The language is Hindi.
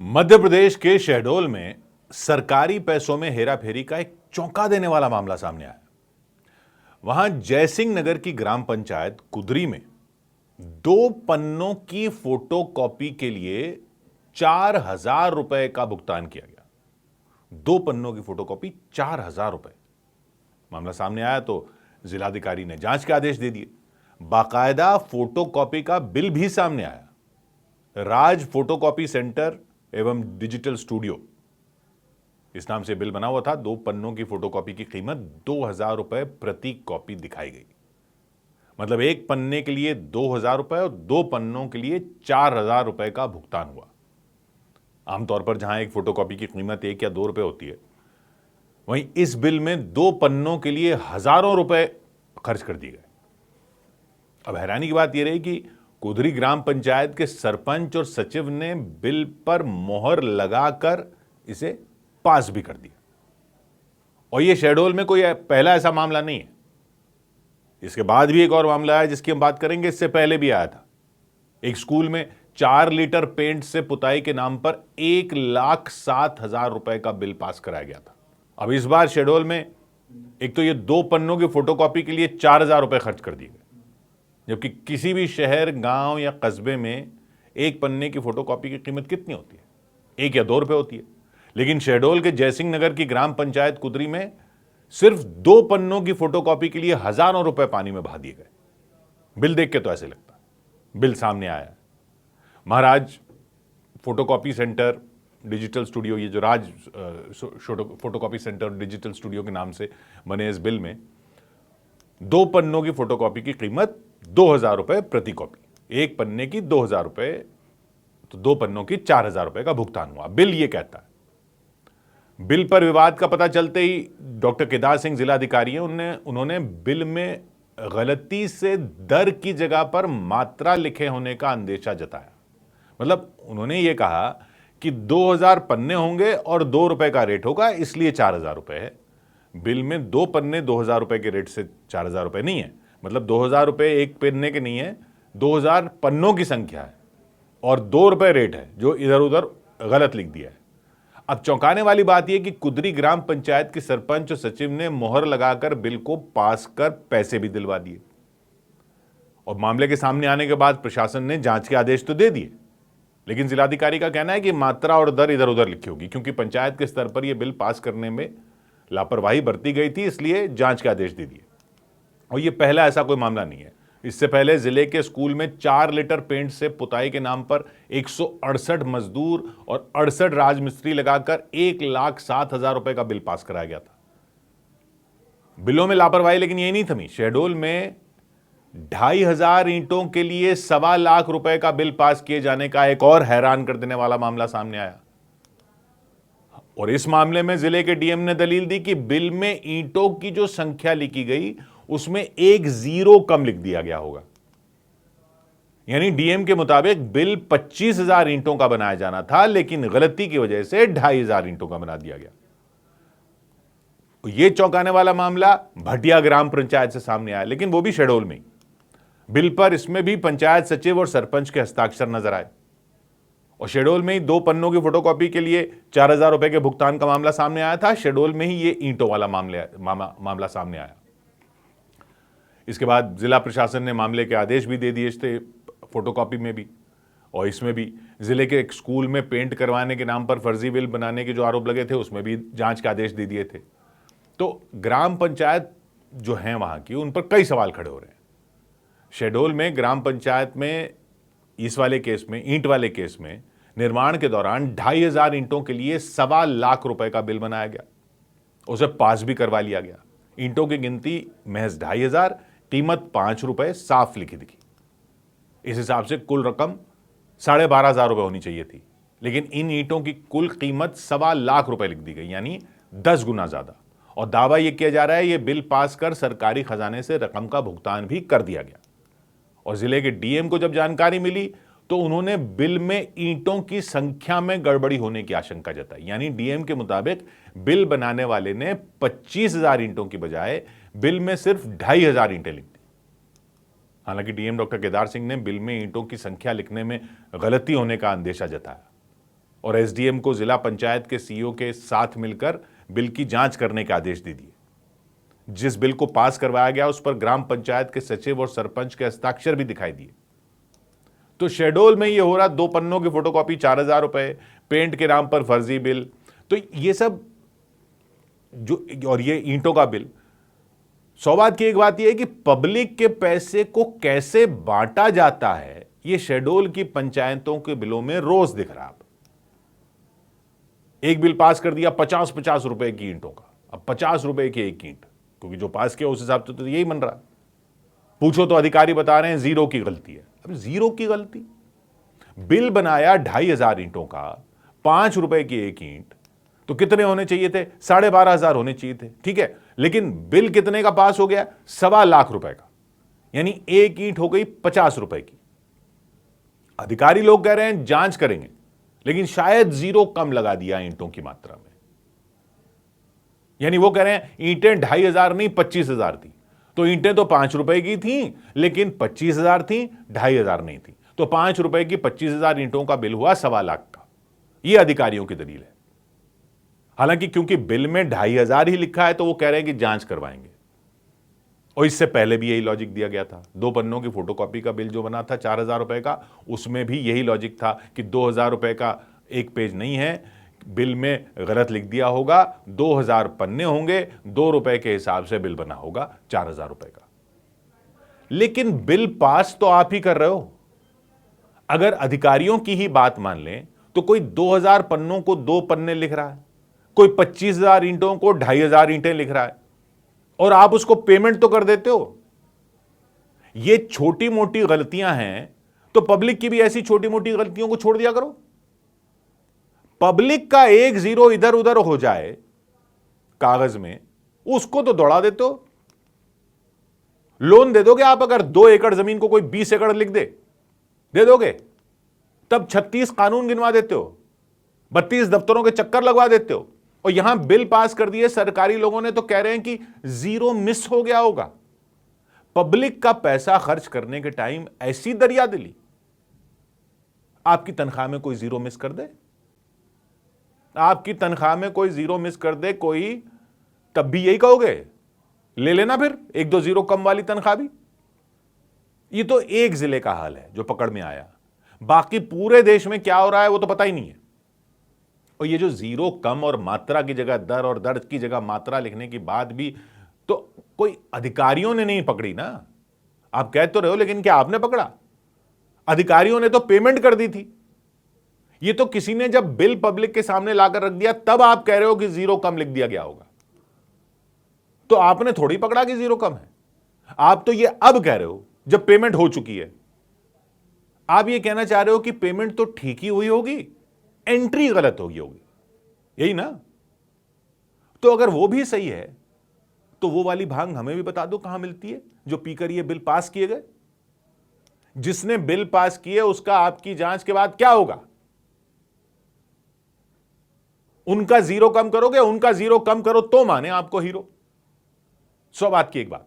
मध्य प्रदेश के शहडोल में सरकारी पैसों में हेराफेरी का एक चौंका देने वाला मामला सामने आया। वहां जयसिंह नगर की ग्राम पंचायत कुदरी में 2 पन्नों की फोटोकॉपी के लिए 4,000 रुपए का भुगतान किया गया। 2 पन्नों की फोटोकॉपी 4,000 रुपए। मामला सामने आया तो जिलाधिकारी ने जांच के आदेश दे दिए। बाकायदा फोटोकॉपी का बिल भी सामने आया। राज फोटोकॉपी सेंटर एवं डिजिटल स्टूडियो, इस नाम से बिल बना हुआ था। 2 पन्नों की फोटोकॉपी की कीमत 2,000 रुपए प्रति कॉपी दिखाई गई। मतलब 1 पन्ने के लिए 2,000 रुपए और 2 पन्नों के लिए 4,000 रुपए का भुगतान हुआ। आमतौर पर जहां एक फोटोकॉपी की कीमत 1 या 2 रुपए होती है, वहीं इस बिल में 2 पन्नों के लिए हजारों रुपए खर्च कर दिए गए। अब हैरानी की बात यह रही कि कुदरी ग्राम पंचायत के सरपंच और सचिव ने बिल पर मोहर लगाकर इसे पास भी कर दिया। और यह शहडोल में कोई पहला ऐसा मामला नहीं है। इसके बाद भी एक और मामला है जिसकी हम बात करेंगे। इससे पहले भी आया था। एक स्कूल में 4 लीटर पेंट से पुताई के नाम पर 1,07,000 रुपए का बिल पास कराया गया था। अब इस बार शहडोल में एक तो ये 2 पन्नों की फोटोकॉपी के लिए 4,000 रुपए खर्च कर दिए गए, जबकि किसी भी शहर, गांव या कस्बे में 1 पन्ने की फोटोकॉपी की कीमत कितनी होती है? 1 या 2 रुपए होती है। लेकिन शहडोल के जयसिंह नगर की ग्राम पंचायत कुदरी में सिर्फ 2 पन्नों की फोटोकॉपी के लिए हजारों रुपए पानी में बहा दिए गए। बिल देख के तो ऐसे लगता है। बिल सामने आया। महाराज फोटोकॉपी सेंटर डिजिटल स्टूडियो, ये जो राज फोटोकॉपी सेंटर डिजिटल स्टूडियो के नाम से बने इस बिल में 2 पन्नों की फोटोकॉपी की कीमत 2,000 रुपए प्रति कॉपी। 1 पन्ने की 2,000 रुपए, तो 2 पन्नों की 4,000 रुपए का भुगतान हुआ। बिल ये कहता है। बिल पर विवाद का पता चलते ही डॉक्टर केदार सिंह जिलाधिकारी हैं, उन्होंने बिल में गलती से दर की जगह पर मात्रा लिखे होने का अंदेशा जताया। मतलब उन्होंने ये कहा कि 2,000 पन्ने होंगे और 2 रुपए का रेट होगा, इसलिए 4,000 रुपए है। बिल में 2 पन्ने 2,000 रुपए के रेट से 4,000 रुपए नहीं है। मतलब 2,000 रुपए 1 पन्ने के नहीं है, 2,000 पन्नों की संख्या है और 2 रुपए रेट है, जो इधर उधर गलत लिख दिया है। अब चौंकाने वाली बात यह कि कुदरी ग्राम पंचायत के सरपंच और सचिव ने मोहर लगाकर बिल को पास कर पैसे भी दिलवा दिए। और मामले के सामने आने के बाद प्रशासन ने जांच के आदेश तो दे दिए, लेकिन जिलाधिकारी का कहना है कि मात्रा और दर इधर उधर लिखी होगी, क्योंकि पंचायत के स्तर पर यह बिल पास करने में लापरवाही बरती गई थी, इसलिए जांच के आदेश दे दिए। और यह पहला ऐसा कोई मामला नहीं है। इससे पहले जिले के स्कूल में 4 लीटर पेंट से पुताई के नाम पर 168 मजदूर और 68 राजमिस्त्री लगाकर 1,07,000 रुपए का बिल पास कराया गया था। बिलों में लापरवाही लेकिन यही नहीं थमी। शहडोल में 2,500 ईंटों के लिए 1.25 लाख रुपए का बिल पास किए जाने का एक और हैरान कर देने वाला मामला सामने आया। और इस मामले में जिले के डीएम ने दलील दी कि बिल में ईंटों की जो संख्या लिखी गई उसमें 1 जीरो कम लिख दिया गया होगा। यानी डीएम के मुताबिक बिल 25,000 ईंटों का बनाया जाना था, लेकिन गलती की वजह से 2,500 ईंटों का बना दिया गया। यह चौंकाने वाला मामला भटिया ग्राम पंचायत से सामने आया, लेकिन वो भी शहडोल में। बिल पर इसमें भी पंचायत सचिव और सरपंच के हस्ताक्षर नजर आए। और शहडोल में ही 2 पन्नों की फोटोकॉपी के लिए 4,000 रुपए के भुगतान का मामला सामने आया था। शहडोल में ही ये ईंटों वाला मामला सामने आया। इसके बाद जिला प्रशासन ने मामले के आदेश भी दे दिए थे, फोटोकॉपी में भी और इसमें भी। जिले के एक स्कूल में पेंट करवाने के नाम पर फर्जी बिल बनाने के जो आरोप लगे थे, उसमें भी जांच के आदेश दे दिए थे। तो ग्राम पंचायत जो हैं वहां की, उन पर कई सवाल खड़े हो रहे हैं। शहडोल में ग्राम पंचायत में इस वाले केस में, ईंट वाले केस में, निर्माण के दौरान 2,500 ईंटों के लिए 1.25 लाख रुपए का बिल बनाया गया। उसे पास भी करवा लिया गया। ईंटों की गिनती महज 2,500, कीमत 5 रुपए साफ लिखी दिखी। इस हिसाब से कुल रकम 12,500 रुपए होनी चाहिए थी, लेकिन इन ईंटों की कुल कीमत 1.25 लाख रुपए लिख दी गई, यानी 10 गुना ज्यादा। और दावा यह किया जा रहा है, यह बिल पास कर सरकारी खजाने से रकम का भुगतान भी कर दिया गया। और जिले के डीएम को जब जानकारी मिली तो उन्होंने बिल में ईंटों की संख्या में गड़बड़ी होने की आशंका जताई। यानी डीएम के मुताबिक बिल बनाने वाले ने 25,000 ईंटों की बजाय बिल में सिर्फ 2,500 ईंटें लिख दी। हालांकि डीएम डॉक्टर केदार सिंह ने बिल में ईंटों की संख्या लिखने में गलती होने का अंदेशा जताया। और एसडीएम को जिला पंचायत के सीईओ के साथ मिलकर बिल की जांच करने के आदेश दे दिए। जिस बिल को पास करवाया गया उस पर ग्राम पंचायत के सचिव और सरपंच के हस्ताक्षर भी दिखाई दिए। तो शेडोल में यह हो रहा 2 पन्नों की फोटोकॉपी 4,000 रुपए, पेंट के नाम पर फर्जी बिल। तो ये सब जो, और ये ईंटों का बिल। सौभाग्य की एक बात यह है कि पब्लिक के पैसे को कैसे बांटा जाता है ये शेडोल की पंचायतों के बिलों में रोज दिख रहा है। एक बिल पास कर दिया 50-50 रुपए की ईंटों का, अब 50 रुपए की एक ईंट, क्योंकि जो पास किया उस हिसाब से तो यही बन रहा है। पूछो तो अधिकारी बता रहे हैं 0 की गलती है। अब 0 की गलती, बिल बनाया 2,500 ईंटों का, 5 रुपए की एक ईंट, तो कितने होने चाहिए थे? 12,500 होने चाहिए थे, ठीक है। लेकिन बिल कितने का पास हो गया? 1.25 लाख रुपए का, यानी एक ईंट हो गई 50 रुपए की। अधिकारी लोग कह रहे हैं जांच करेंगे, लेकिन शायद 0 कम लगा दिया ईंटों की मात्रा में। यानी वो कह रहे हैं ईंटें 2,500 नहीं 25,000 थी, तो ईंटें तो 5 रुपए की थी, लेकिन 25,000 थी, 2,500 नहीं थी, तो 5 रुपए की 25,000 ईंटों का बिल हुआ 1.25 लाख का। यह अधिकारियों की दलील है। हालांकि क्योंकि बिल में 2,500 ही लिखा है तो वो कह रहे हैं कि जांच करवाएंगे। और इससे पहले भी यही लॉजिक दिया गया था। 2 पन्नों की फोटोकॉपी का बिल जो बना था 4,000 रुपए का, उसमें भी यही लॉजिक था कि 2,000 रुपए का एक पेज नहीं है, बिल में गलत लिख दिया होगा, 2,000 पन्ने होंगे, 2 रुपए के हिसाब से बिल बना होगा 4,000 रुपए का। लेकिन बिल पास तो आप ही कर रहे हो। अगर अधिकारियों की ही बात मान लें तो कोई 2,000 पन्नों को 2 पन्ने लिख रहा है, कोई 25,000 ईंटों को 2,500 ईंटें लिख रहा है, और आप उसको पेमेंट तो कर देते हो। ये छोटी मोटी गलतियां हैं, तो पब्लिक की भी ऐसी छोटी मोटी गलतियों को छोड़ दिया करो। पब्लिक का एक 0 इधर उधर हो जाए कागज में, उसको तो दौड़ा देते हो। लोन दे दोगे आप, अगर 2 एकड़ जमीन को कोई 20 एकड़ लिख दे दोगे, तब 36 कानून गिनवा देते हो, 32 दफ्तरों के चक्कर लगवा देते हो। और यहां बिल पास कर दिए सरकारी लोगों ने तो कह रहे हैं कि 0 मिस हो गया होगा। पब्लिक का पैसा खर्च करने के टाइम ऐसी दरियादिली। आपकी तनख्वाह में कोई 0 मिस कर दे, आपकी तनख्वाह में कोई 0 मिस कर दे कोई, तब भी यही कहोगे ले लेना फिर 1-2 0 कम वाली तनख्वाह भी। ये तो एक जिले का हाल है जो पकड़ में आया, बाकी पूरे देश में क्या हो रहा है वो तो पता ही नहीं है। और ये जो 0 कम और मात्रा की जगह दर और दर्ज की जगह मात्रा लिखने की बात भी तो कोई अधिकारियों ने नहीं पकड़ी ना। आप कह तो रहे हो, लेकिन क्या आपने पकड़ा? अधिकारियों ने तो पेमेंट कर दी थी। ये तो किसी ने जब बिल पब्लिक के सामने लाकर रख दिया तब आप कह रहे हो कि 0 कम लिख दिया गया होगा। तो आपने थोड़ी पकड़ा कि 0 कम है, आप तो ये अब कह रहे हो जब पेमेंट हो चुकी है। आप ये कहना चाह रहे हो कि पेमेंट तो ठीक ही हुई होगी, एंट्री गलत होगी, यही ना? तो अगर वो भी सही है तो वो वाली भांग हमें भी बता दो कहां मिलती है जो पीकर ये बिल पास किए गए। जिसने बिल पास किए उसका आपकी जांच के बाद क्या होगा? उनका 0 कम करोगे, उनका 0 कम करो तो माने आपको हीरो। 100 बात की एक बात।